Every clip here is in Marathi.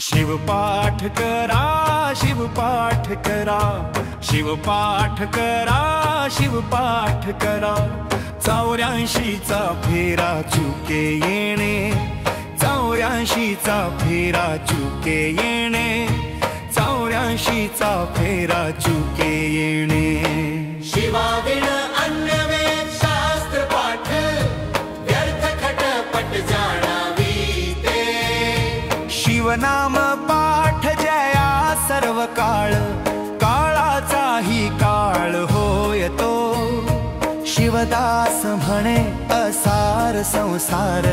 शिवपाठ करा शिवपाठ करा शिवपाठ करा शिवपाठ करा 84चा फेरा चुके येणे 84चा फेरा चुके येणे 84चा फेरा चुके येणे शिवाविण अन्य वेद शास्त्र पाठ व्यर्थ खटपट जाणावी ते शिवनाम पाठ जया सर्व काळ काळाचाही काळ होय तो शिवदास म्हणे असार संसार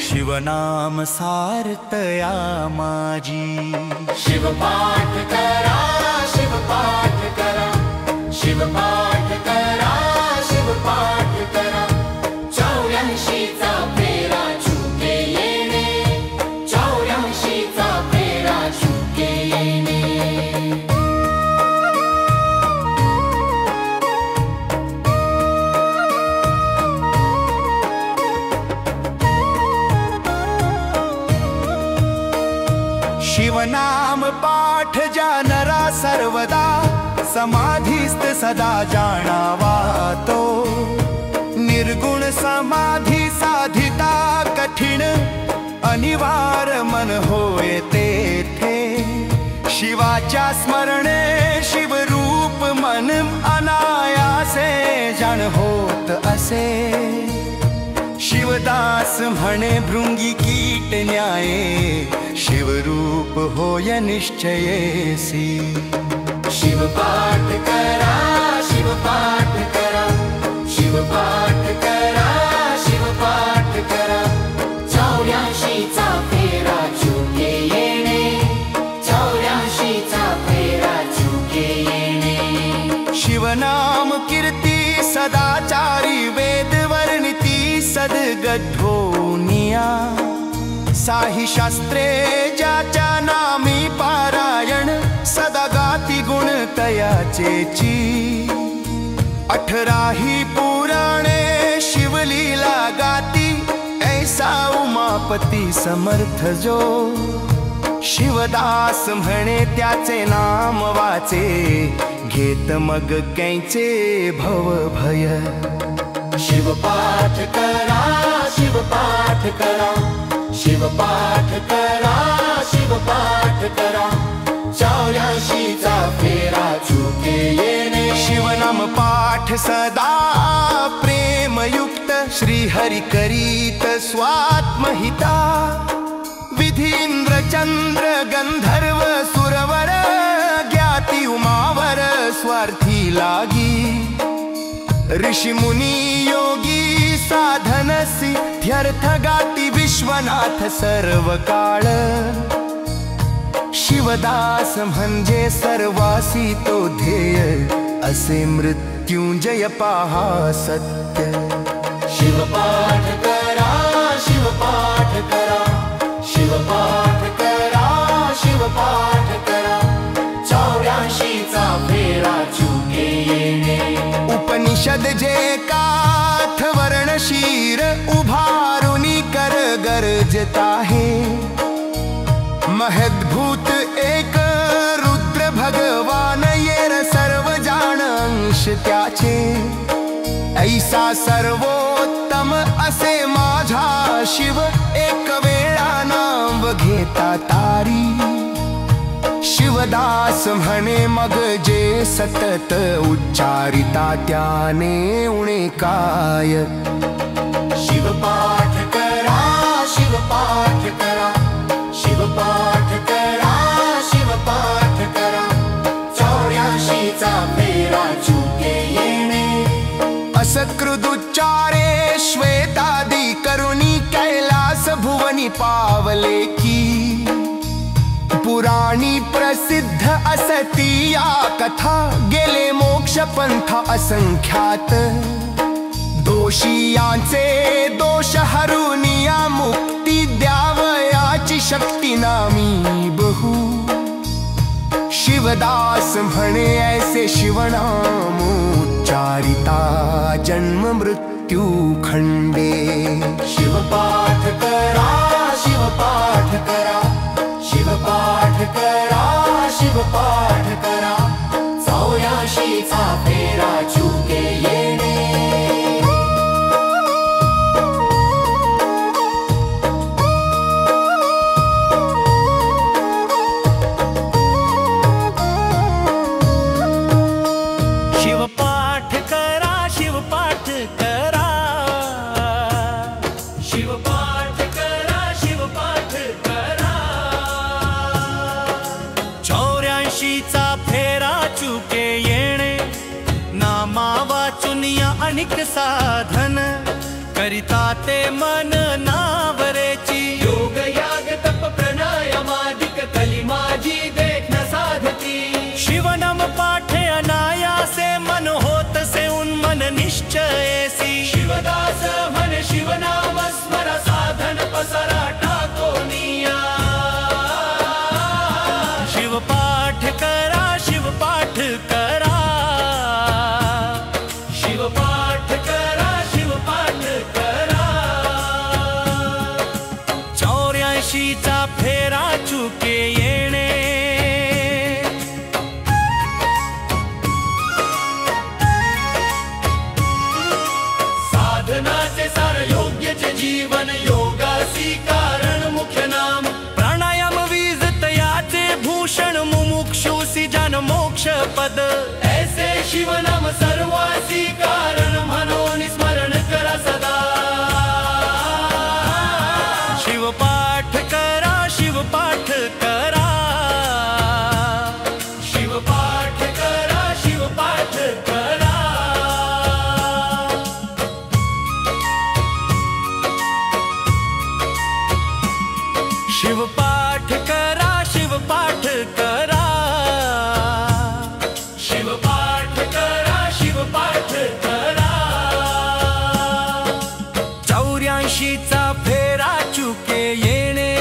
शिवनाम सारतया माझी शिवपाठ करा शिवपाठ करा शिवपाठ करा शिवपाठ करा 84चा फेरा चुके येणे 84चा फेरा चुके येणे शिवनाम पाठ जानरा सर्वदा समाधीस्त सदा जाणावा तो निर्गुण समाधी साधिता कठीण अनिवार मन होय तेथे शिवाच्या स्मरणे शिवरूप मन अनायासे जाण होत असे शिवदास म्हणे भृंगी कीट न्याये शिवरूप होय निश्चयेसी शिवपाठ करा शिवपाठ करा शिवपाठ करा शिवपाठ करा 84चा फेरा चुके येणे 84चा फेरा चुके येणे शिवनाम कीर्ती सदाचारी वेद वर्णिती सद्गद्धोनिया साही शास्त्रे ज्याच्या नामी पारायण सदा गाती गुण तयाचेची 18 पुराणे शिवलीला गाती ऐसा उमापती समर्थ जो शिवदास म्हणे त्याचे नाम वाचे घेत मग कैचे भव भय शिवपाठ करा शिवपाठ करा शिवपाठ करा शिवपाठ करा 84चा फेरा चुके येणे शिवनाम पाठ सदा प्रेमयुक्त श्रीहरि करीत स्वात्महिता विधींद्र चंद्र गंधर्व सुरवर ज्ञाती उमावर स्वार्थी लागी ऋषि मुनी योगी साधन सिद्ध्यर्थ गाती विश्वनाथ सर्व काळ शिवदास म्हणजे सर्वासी तो ध्येय असे मृत्युंजय पहा सत्य शिवपाठ करा शिवपाठ करा शिवपाठ करा शिवपाठ करा 84चा फेरा चुके येणे उपनिषद जे काथ वर्णशीर उभारुनी कर गरजत आहे महद्भूत एक रुद्र भगवान येर सर्व जाण अंश त्याचे ऐसा सर्वोत्तम असे माझा शिव एक वेळा नाम घेता तारी शिवदास म्हणे मग जे सतत उच्चारिता त्याने उणे काय शिवपाठ करा शिवपाठ करा शिवपाठ करा शिवपाठ करा 84चा फेरा चुके येणे असकृदुच्चारे श्वेतादी करुणी कैलास भुवनी पावले की पुराणी प्रसिद्ध असती या कथा गेले मोक्ष पंथ असंख्यात दोषी यांचे दोष हरुनिया मुक्ती द्यावयाची शक्ती नामी बहु शिवदास म्हणे ऐसे शिवनाम उच्चारिता जन्म मृत्यू खंडे शिवपाठ करा शिवपाठ करा शिवपाठ शिवपाठ करा शिवपाठ करा 84चा फेरा चुके येणे शिवपाठ करा शिवपाठ करा शिवपाठ करा शिवपाठ करा 84चा फेरा चुके येणे नामा वाचून या अनेक साधन करिता ते मन नावरेची योग याग तप प्राणायामादिक कली माझी देख न साधती शिवनाम पाठे अनायासे मन होत से उन्मन निश्चयसी शिवदास मन शिवनाम स्मर साधन पसरा टाकोनिया शिवपाठ करा शिवपाठ करा शिवपाठ करा शिवपाठ करा 84चा फेरा चुके येणे साधनाचे सार योग्यचे जीवन योगासी कारण मुख्य नाम प्राणायाम वीज तयाचे भूषण मुमुक्षुसी जन मोक्ष पद ऐसे शिवनाम सर्वासी कारण म्हणून स्मरण करा सदा शिवपाठ करा शिवपाठ करा शिवपाठ करा शिवपाठ करा शिवपाठ करा शिवपाठ करा शिवपाठ करा शिवपाठ करा 84चा फेरा चुके येणे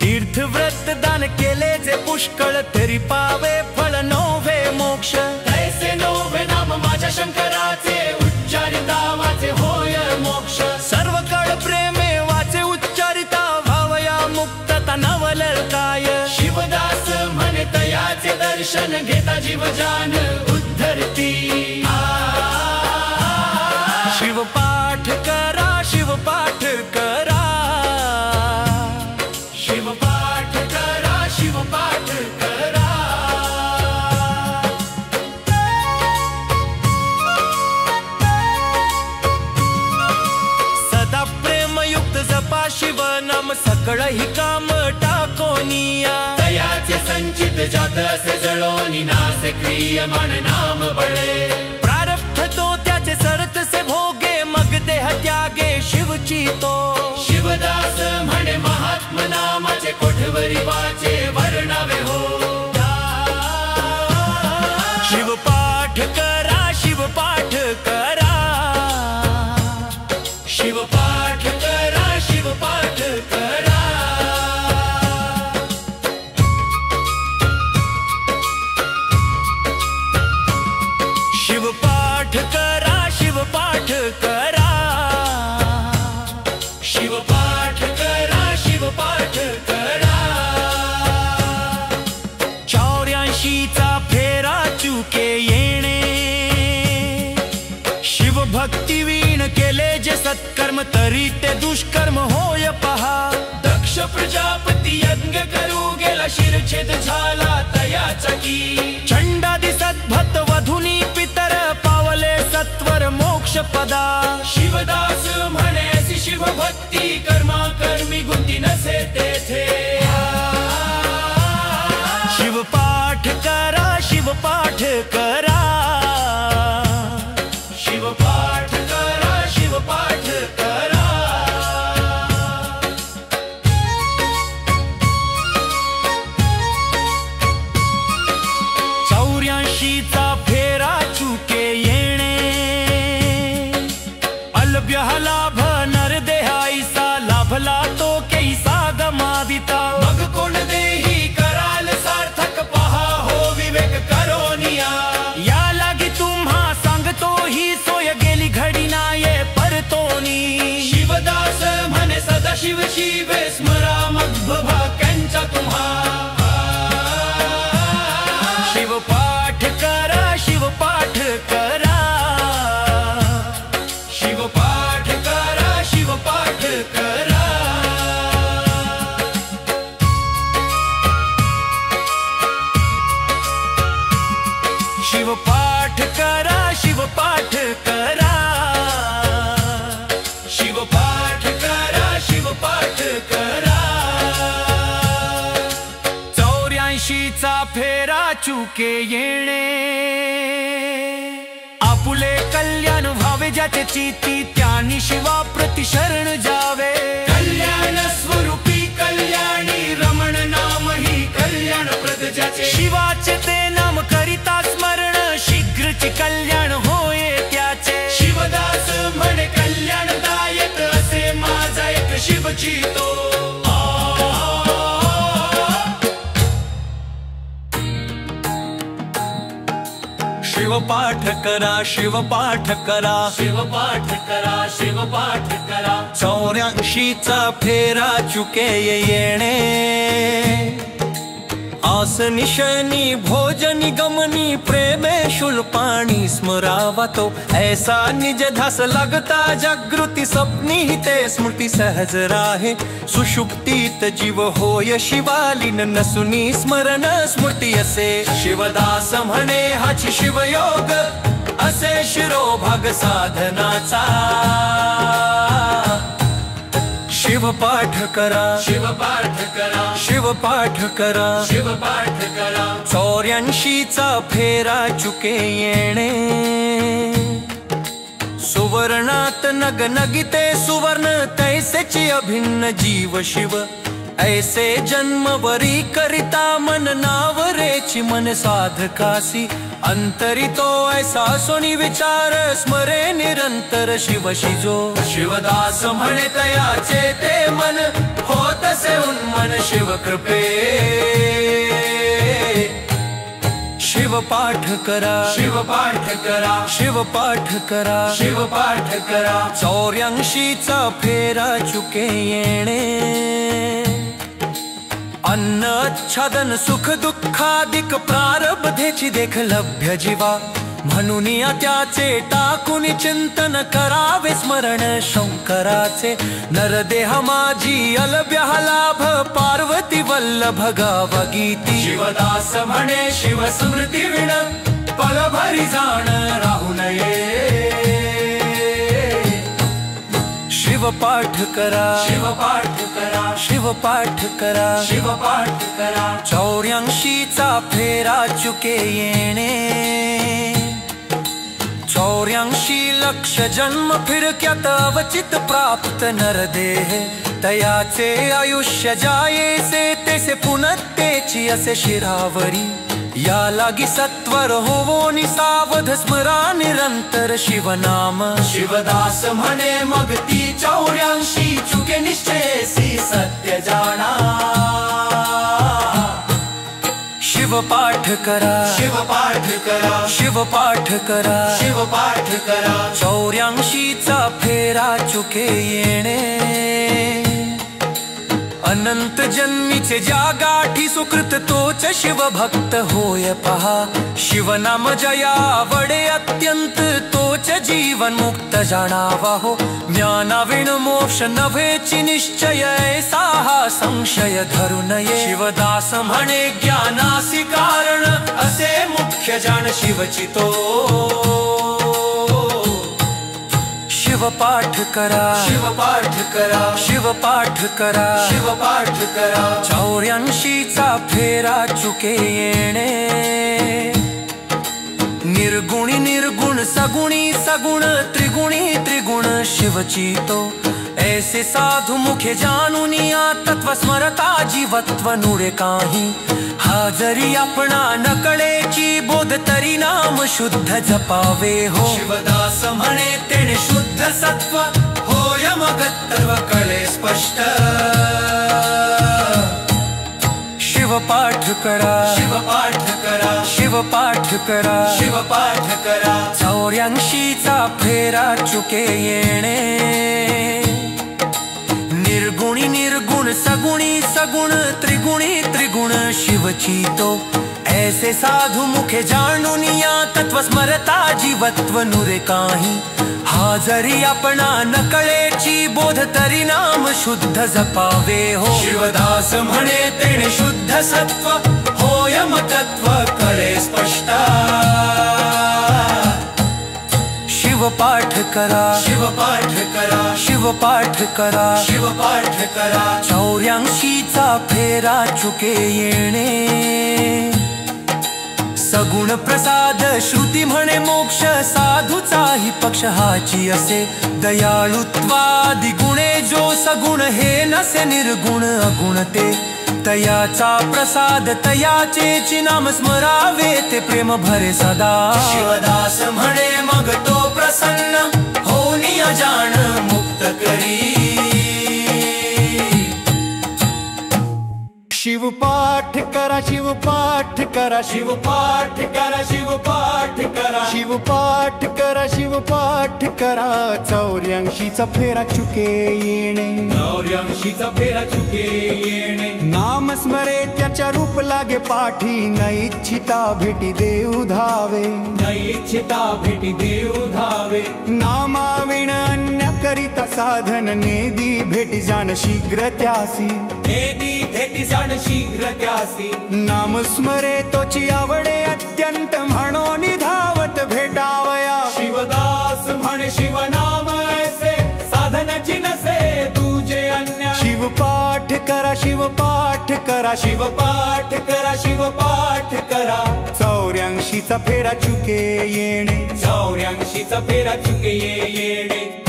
तीर्थव्रत दान केले जे पुष्कळ तरी पावे फळ नोवे मोक्ष ऐसे नोवे नाम माझ्या शंकराचे उच्चारिता वाचे होय मोक्ष सर्व काळ प्रेमे वाचे उच्चारिता भावया मुक्तता नवलर काय शिवदास म्हणे तयाचे दर्शन घेता जीव जान उद्धरती शिवपाठ करा शिवपाठ करा शिवपाठ करा शिवपाठ करा सदा प्रेमयुक्त जपा शिवनाम सकळ ही काम टाकोनिया तयाचे संचित जात असे जळोनी नासे क्रियमान नाम बळे प्रारब्ध तो त्याचे सरत से भोगे मग देह त्यागे शिवची तो शिवदास म्हणे महात्म नामाचे कोठवरी वाचे वर्णावे हो शिवपाठ करा शिवपाठ करा शिवपाठ करा शिवपाठ करा शिवपाठ करा शिवपाठ करा शिवपाठ करा शिवपाठ करा 84चा फेरा चुके येणे शिवभक्ती वीण केले जे सत्कर्म तरी ते दुष्कर्म होय पहा दक्ष प्रजापती यज्ञ करू गेला शिरछेद झाला तयाचा की चंडादी सद्भत वधुनी पितर पावले सत्वर मोक्ष पदा शिवदास म्हणे अशी शिवभक्ती कर्मा कर्मी गुंती नसे तेथे शिवपाठ करा शिवपाठ करा शिवपाठ करा शिवपाठ करा 84चा फेरा चुके येणे अल्प्य लाभ नरदेहाईसा लाभला तो कैसा गम चौऱ्याऐंशीचा फेरा चुके येणे, आपुले कल्याण व्हावे ज्याचे चित्ती, त्यानी शिवा प्रति शरण जावे। कल्याण स्वरूपी कल्याणी रमण नाम ही कल्याण प्रद ज्याचे, शिवाचे ते नाम करिता स्मरण, शीघ्रचे कल्याण होय त्याचे। शिवदास म्हणे कल्याणदायक असे माझा एक शिवचितो। शिवपाठ करा, शिवपाठ करा, शिवपाठ करा, शिवपाठ करा, 84चा फेरा चुके येणे। आस निशनी भोजनी गमनी, प्रेमे शुल्पाणी स्मरावा तो, ऐसा निज धास लगता जागृती, स्वप्नी ते स्मृती सहज राहे। सुषुप्तीत जीव होय शिवालीन, नसुनी स्मरण स्मृती असे। शिवदास म्हणे हाची शिवयोग, असे शिरोभाग साधनाचा। शिवपाठ करा, शिवपाठ करा, शिवपाठ करा, शिवपाठ करा, 84चा फेरा चुके येणे। सुवर्णात नगनगिते सुवर्ण, तैसेची अभिन्न जीव शिव, ऐसे जन्मवरी करिता मन नावरेची मन साधकासी। अंतरितो ऐसा सोनी विचार, स्मरे निरंतर शिव शिजो। शिवदास म्हणे तयाचे ते मन, होतसे उन्मन शिव कृपे। शिवपाठ करा, शिवपाठ करा, शिवपाठ करा, शिवपाठ करा, 84चा फेरा चुके येणे। अन्नच्छादन सुख दुःखादिक प्रारब्धेची देख लभ्य जीवा, म्हणून त्याचे टाकून चिंतन करावे स्मरण शंकराचे। नरदेह माझी अलभ्य लाभ, पार्वती वल्लभ गावा गीती। शिवदास म्हणे शिव स्मृती विण, पलभरी जाण राहू नये। शिवपाठ करा, शिवपाठ करा, शिवपाठ करा, शिवपाठ करा, 84चा फेरा चुके येणे। 84 लक्ष जन्म फिरक्यात अवचित प्राप्त नरदेह, तयाचे आयुष्य जायेसे तेसे पुनत्तेची असे शिरावरी। या लागी सत्वर होवो निसावध, स्मरा निरंतर शिवनाम। शिवदास म्हणे मग ती 84 चुके निश्चयसी सत्य जाणा। शिवपाठ करा, शिवपाठ करा, शिवपाठ करा, शिवपाठ करा, 84चा फेरा चुके येणे। अनंत जन्मीचे ज्या गाठी सुकृत, तोच शिवभक्त होय पहा। शिवनाम जया वडे अत्यंत, तोच जीवन मुक्त जाणावा हो। ज्ञानाविण मोक्ष नव्हेची निश्चय, ऐसा हा संशय धरू नये। शिवदास म्हणे ज्ञानासी कारण, असे मुख्य जाण शिवचितो। शिवपाठ करा, शिवपाठ करा, शिवपाठ करा, शिवपाठ करा, 84चा फेरा चुके येणे। निर्गुणी निर्गुण सगुणी सगुण, त्रिगुणी त्रिगुण शिवचितो। ऐसे साधु मुखे जाणुनिया, तत्व स्मरता जीवत्व नुरे काही। हा जरी आपणा नकळेची, बोध तरी नाम शुद्ध जपावे हो। शिवदास म्हणे तेणे शुद्ध सत्व, होय मग तत्व कळे स्पष्ट। शिवपाठ करा, शिवपाठ करा, शिवपाठ करा, शिवपाठ करा, 84चा फेरा चुके येणे। निर्गुणी निर्गुण सगुणी सगुण, त्रिगुणी त्रिगुण शिवचितो। ऐसे साधु मुखे जाणुनिया, तत्व स्मरता जीवत्व नुरे काही। हा जरी आपणा नकळेची, बोध तरी नाम शुद्ध जपावे हो। शिवदास म्हणे तेणे शुद्ध सत्व, होय मग तत्व कळे स्पष्ट। शिवपाठ करा, शिवपाठ करा, शिव शिवपाठ करा, शिवपाठ करा. 84चा फेरा चुके येणे. सगुण प्रसाद श्रुती म्हणे मोक्ष, साधूचाही पक्ष हाची असे. दयाळुत्वादि गुणे जो सगुण, हे नसे निर्गुण अगुण ते. तयाचा प्रसाद तयाचेची नाम स्मरावे, ते प्रेम भरे सदा. शिवदास म्हणे मग तो प्रसन्न, होनी अजान मुक्त करी. शिवपाठ करा, शिवपाठ करा, शिवपाठ करा, शिवपाठ करा. शिवपाठ करा, शिवपाठ करा. 84चा फेरा चुके येणे. 84चा फेरा चुके येणे. नाम स्मरे त्याच्या रूप लागे पाठी, न इच्छिता भेटी देव धावे. न इच्छिता भेटी देव धावे. नामाविण अन्य करिता साधन, नेदी भेटी जाण शीघ्र त्यासी. नेदी भेटी जाण शीघ्र त्यासी. नाम स्मरे तोची आवडे अत्यंत, म्हणून धावत भेटावया. शिवदास म्हणे शिवनाम ऐसे, साधनाची नसे तुझे अन्य. शिवपाठ करा, शिवपाठ करा, शिवपाठ करा, शिवपाठ करा. 84चा फेरा चुके येणे. 84चा फेरा चुके येणे.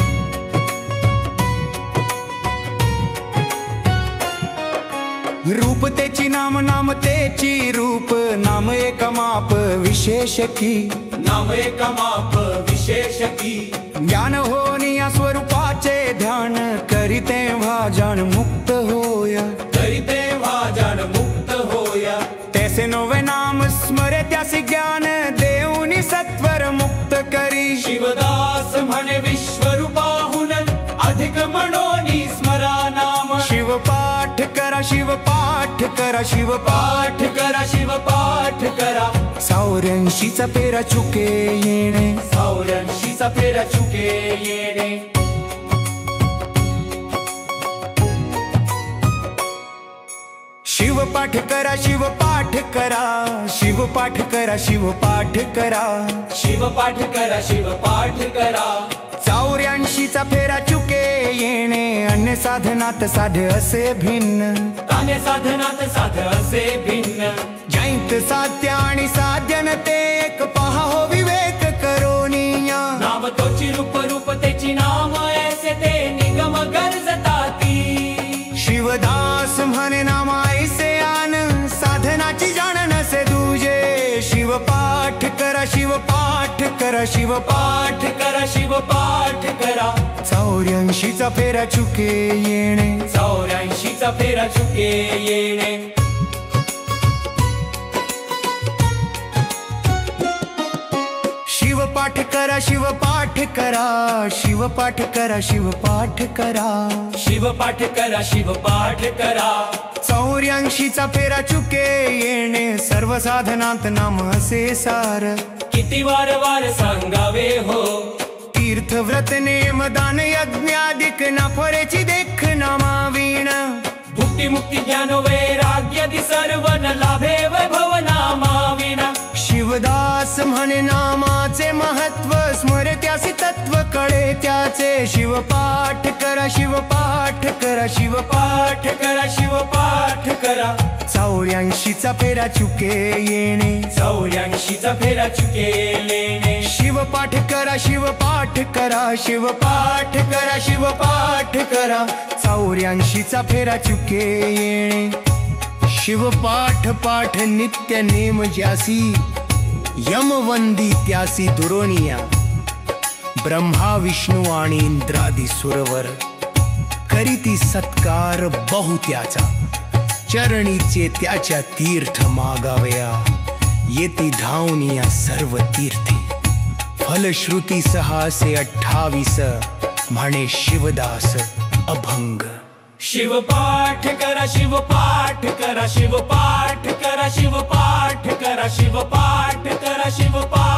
रूप तेची नाम, नाम तेची रूप. नाम एक माप विशेष की. नाम एक माप विशेष की. ज्ञान होनी या स्वरूपाचे ध्यान, करीते भाजन मुक्त होया. करीते भाजन मुक्त होया. तैसे नवे नाम स्मरे त्यासी ज्ञान, देऊनी सत्वर मुक्त करी. शिवदास म्हणे विश्वरूपाहुन, अधिक म्हणोनी स्मरा नाम. शिवपाठ करा, शिवपाठ करा, शिवपाठ करा, शिवपाठ करा. 84चा फेरा चुके येणे. 84चा फेरा चुके येणे. शिवपाठ करा, शिवपाठ करा, शिवपाठ करा, शिवपाठ करा. शिवपाठ करा, शिवपाठ करा. 84चा फेरा चुके येणे. अन्य साधनात साध असे भिन्न. ताने साधनात साध असे भिन्न. जैत साध्य आणि साध्यन ते एक, पहा हो विवेक करोनिया. नाम तोची रूप, रूप तेची नाम ऐसे, ते निगम गरजताती. शिवदास म्हणे नाम ऐसे आन, साधनाची जाण नसे दूजे. शिवपाठ करा, शिवपाठ करा, शिवपाठ करा, शिवपाठ करा. 84चा फेरा चुके येणे. 84चा फेरा चुके येणे. शिवपाठ करा, शिवपाठ करा, शिवपाठ करा, शिवपाठ करा. शिवपाठ करा, शिवपाठ करा. 84चा फेरा चुके येणे. सर्व साधनात नाम असे सार. किती वार वार सांगावे हो. तीर्थ व्रत नेम दान यज्ञादिक, नफरेची देख नामावीण. भुक्ती मुक्ती ज्ञान वैराग्यादी सर्व न लाभे वैभव नामाविण. शिवदास म्हणे नामाचे महत्व, स्मरे त्यासी तत्व कळे त्याचे. शिवपाठ करा, शिवपाठ करा, शिवपाठ करा, शिवपाठ करा. 84चा फेरा चुके येणे. 84चा फेरा चुके येणे. शिवपाठ करा, शिवपाठ करा, शिवपाठ करा, शिवपाठ करा. 84चा फेरा चुके येणे. शिवपाठ पाठ नित्य नेम ज्यासी, यमवंदी त्यासी दुरोनिया. ब्रह्मा विष्णू आणि इंद्रादी सुरवर, करीती सत्कार बहुत्याचा. चरणीचे त्याच्या तीर्थ मागावया, येती धावनिया सर्व तीर्थी. फलश्रुती 628 म्हणे शिवदास अभंग. शिवपाठ करा, शिवपाठ करा, शिवपाठ करा, शिवपाठ करा, शिवपाठ करा, शिवपाठ